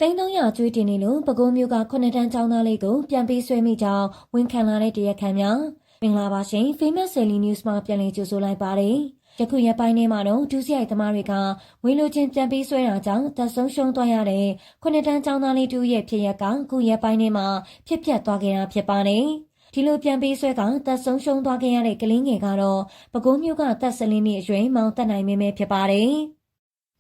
သိန်း300ကျွေးတင်နေလို့ပဲခူးမြို့က9တန်းကျောင်းသားလေးကိုပြန်ပေးဆွဲမိကြောင်းဝန်ခံလာတဲ့တရားခံများမင်္ဂလာပါရှင် Famous Daily News မှာပြန်လည်ကြိုဆိုလိုက်ပါတယ်ယခုရက်ပိုင်းထဲမှာတော့ဒုစရိုက်သမားတွေကငွေလိုချင်ပြန်ပေးဆွဲတာကြောင့်တပ်ဆုံးရှုံးသွားရတဲ့9တန်းကျောင်းသားလေးတူရဲ့ဖြစ်ရက်ကခုရက်ပိုင်းထဲမှာဖြစ်ပျက်သွားခဲ့တာဖြစ်ပါတယ်ဒီလိုပြန်ပေးဆွဲကတပ်ဆုံးရှုံးသွားခဲ့ရတဲ့ကလေးငယ်ကတော့ပဲခူးမြို့ကတပ်စလင်းနှစ်အရွယ်မောင်တက်နိုင်မင်းပဲဖြစ်ပါတယ်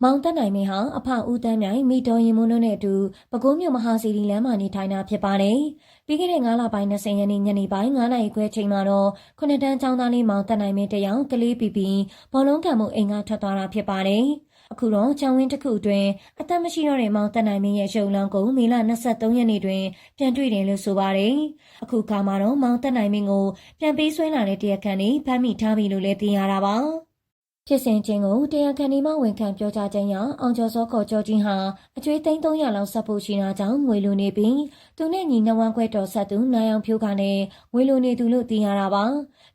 မောင်တက်နိုင်မင်းဟာအဖဦးတန်းမြိုင်မိတော်ရင်မွန်းတို့နဲ့အတူပဲခူးမြို့မဟာစီရီလမ်းမှာနေထိုင်တာဖြစ်ပါတယ်။ပြီးခဲ့တဲ့9လပိုင်း20ရက်နေ့ညနေပိုင်း9နာရီခွဲချိန်မှာတော့9တန်းကျောင်းသားလေးမောင်တက်နိုင်မင်းတယောက်ကလေးပီပီဘောလုံးကန်မှုအိမ်ကထွက်သွားတာဖြစ်ပါတယ်။အခုတော့ချောင်းဝင်းတစ်ခုအတွင်းအသက်မရှိတော့တဲ့မောင်တက်နိုင်မင်းရဲ့ရုပ်လောင်းကိုမေလ23ရက်နေ့တွင်ပြန်တွေ့တယ်လို့ဆိုပါတယ်။အခုခါမှာတော့မောင်တက်နိုင်မင်းကိုပြန်ပေးဆွဲလာတဲ့တရားခံတွေဖမ်းမိထားပြီလို့လည်းသိရတာပါ။ဖြစ်စဉ်ချင်းကိုတရားခံဒီမှဝန်ခံပြောကြားခြင်းရအောင်ကျော်စောခေါ်ကျော်ချင်းဟာအကျွေးသိန်း300လောက်ဆက်ဖို့ရှိတာကြောင့်ငွေလိုနေပြီးသူနဲ့ညီနှဝမ်းခွဲတော်ဆက်သူနိုင်အောင်ဖြိုးကနဲ့ငွေလိုနေသူလို့သိရတာပါ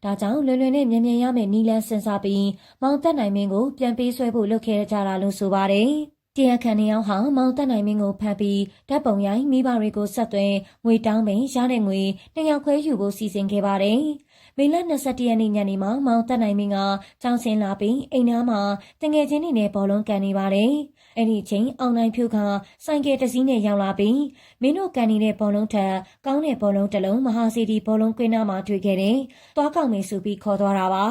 ဒါကြောင့်လွယ်လွယ်နဲ့မြန်မြန်ရမယ့်နီလန်းစဉ်းစားပြီးမောင်တက်နိုင်မင်းကိုပြန်ပေးဆွဲဖို့လုပ်ခဲ့ကြတာလို့ဆိုပါတယ်တရားခံနေအောင်ဟာမောင်တက်နိုင်မင်းကိုဖမ်းပြီးဓာတ်ပုံရိုက်မိဘတွေကိုဆက်သွင်းငွေတောင်းပင်ရတဲ့ငွေ2ယောက်ခွဲယူဖို့စီစဉ်ခဲ့ပါတယ်မေလ21ရက်နေ့ညနေမှာမောင်တက်နိုင်မင်းကကြောင်းစင်လာပြီးအိမ်သားမှာတငယ်ချင်းတွေနဲ့ဘောလုံးကန်နေပါတယ်။အဲ့ဒီအချိန်အောင်နိုင်ဖြိုးကဆိုင်ကယ်တစ်စီးနဲ့ရောက်လာပြီးမင်းတို့ကန်နေတဲ့ဘောလုံးထက်ကောင်းတဲ့ဘောလုံးတစ်လုံးမဟာစီဒီဘောလုံးကွင်းသားမှာတွေ့ခဲ့တယ်။သွားကောက်မယ်ဆိုပြီးခေါ်သွားတာပါ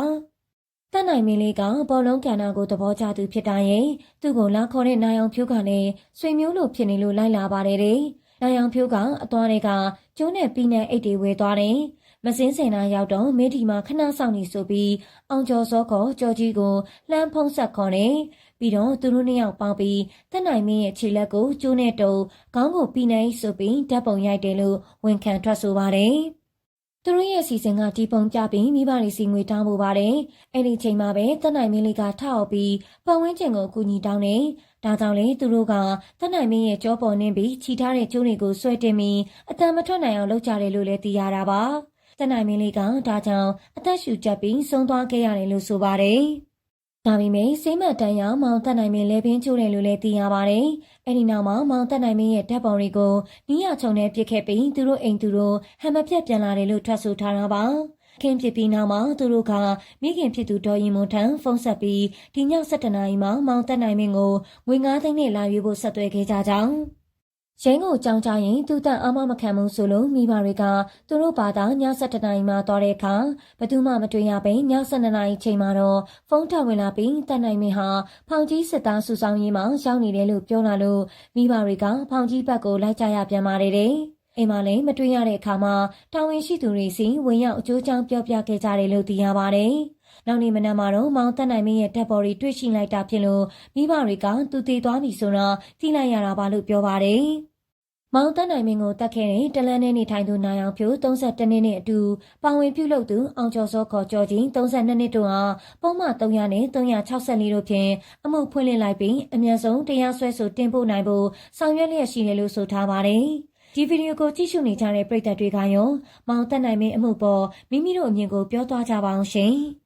။တက်နိုင်မင်းလေးကဘောလုံးကန်နာကိုသဘောကျသူဖြစ်တာရဲ့သူ့ကိုလာခေါ်တဲ့နိုင်အောင်ဖြိုးကလည်းဆွေမျိုးလိုဖြစ်နေလို့လိုက်လာပါတယ်တဲ့။နိုင်အောင်ဖြိုးကအသွားတွေကကျိုးနဲ့ပီးနဲ့အိတ်တွေဝဲသွားတယ်။မစင်းစင်နာရောက်တော့မေဒီမှာခဏဆောင်နေဆိုပြီးအောင်ကျော်စောခေါ်ကျော်ကြီးကိုလှမ်းဖုံးဆက်ခေါ်နေပြီးတော့သူတို့နှစ်ယောက်ပေါင်းပြီးတက်နိုင်မင်းရဲ့ခြေလက်ကိုကျိုးနဲ့တုံခေါင်းကိုပြီးနိုင်ဆိုပြီးဓာတ်ပုံရိုက်တယ်လို့ဝန်ခံထွက်ဆိုပါတယ်သူတို့ရဲ့စီစဉ်ကဒီပုံပြပြီးမိဘတွေစီငွေတောင်းဖို့ပါတယ်အဲ့ဒီချိန်မှာပဲတက်နိုင်မင်းလေးကထအောင်ပြီးပတ်ဝန်းကျင်ကိုအကူအညီတောင်းနေဒါကြောင့်လေသူတို့ကတက်နိုင်မင်းရဲ့ကြောပေါ်နှင်းပြီးခြိထားတဲ့ကျိုးတွေကိုဆွဲတင်ပြီးအတန်မထွက်နိုင်အောင်လုပ်ကြတယ်လို့လည်းသိရတာပါတက်နိုင်မင်းလေးကဒါကြောင့်အသက်ရှူကျပ်ပြီးဆုံးသွားခဲ့ရတယ်လို့ဆိုပါတယ်။ဒါပေမဲ့စိမ့်မတန်းရောက်မောင်တက်နိုင်မင်းလဲပင်ချိုးတယ်လို့လည်းသိရပါတယ်။အဲဒီနောက်မှာမောင်တက်နိုင်မင်းရဲ့ဓာတ်ပုံတွေကိုနီးရချုံနဲ့ပစ်ခဲ့ပြီးသူတို့အိမ်သူတို့ဟန်မပြတ်ပြန်လာတယ်လို့ထွက်ဆိုထားတာပါ။ခင်ဖြစ်ပြီးနောက်မှာသူတို့ကမိခင်ဖြစ်သူဒေါ်ရင်မွန်ထံဖုန်းဆက်ပြီးဒီည7:00နာရီမှာမောင်တက်နိုင်မင်းကိုငွေ9သိန်းနဲ့လာရွေးဖို့ဆက်သွယ်ခဲ့ကြကြောင်းရင်းကိုကြောင်းကြရင်သူတန်အာမမခံမှုဆိုလို့မိဘတွေကသူတို့ဘာသာည7:00နာရီမှသွားတဲ့အခါဘယ်သူမှမတွေ့ရဘဲည12:00နာရီချိန်မှာတော့ဖုန်းထဝင်လာပြီးတက်နိုင်မင်းဟာဖောင်ကြီးစစ်သားစုဆောင်ရေးမှရောက်နေတယ်လို့ပြောလာလို့မိဘတွေကဖောင်ကြီးဘက်ကိုလိုက်ကြရပြန်ပါတယ်တဲ့အိမ်မှာလည်းမတွေ့ရတဲ့အခါမှာတာဝန်ရှိသူတွေစီဝင်ရောက်အကျိုးချောင်းပြောပြခဲ့ကြတယ်လို့သိရပါတယ်နောက်နေ့မနက်မှာတော့မောင်တက်နိုင်မင်းရဲ့ဓာတ်ပေါ်တွေတွေ့ရှိလိုက်တာဖြစ်လို့မိဘတွေကသူတည်သွားပြီဆိုတော့သိလိုက်ရတာပါလို့ပြောပါတယ်မောင်တက်နိုင်မင်းကိုတတ်ခဲ့တဲ့တလန်းနဲ့နေထိုင်သူနိုင်အောင်ဖြိုး32နှစ်နဲ့အတူပါဝင်ပြုလုပ်သူအောင်ကျော်စောခေါ်ကျော်ချင်း32နှစ်တို့ဟာပုံမှန်300နဲ့364တို့ဖြင့်အမှုဖွင့်လှစ်လိုက်ပြီးအမြန်ဆုံးတရားစွဲဆိုတင်ပို့နိုင်ဖို့ဆောင်ရွက်လျက်ရှိတယ်လို့ဆိုထားပါတယ်။ဒီဗီဒီယိုကိုကြည့်ရှုနေကြတဲ့ပရိသတ်တွေကရောမောင်တက်နိုင်မင်းအမှုပေါ်မိမိတို့အမြင်ကိုပြောသွားကြပါအောင်ရှင်။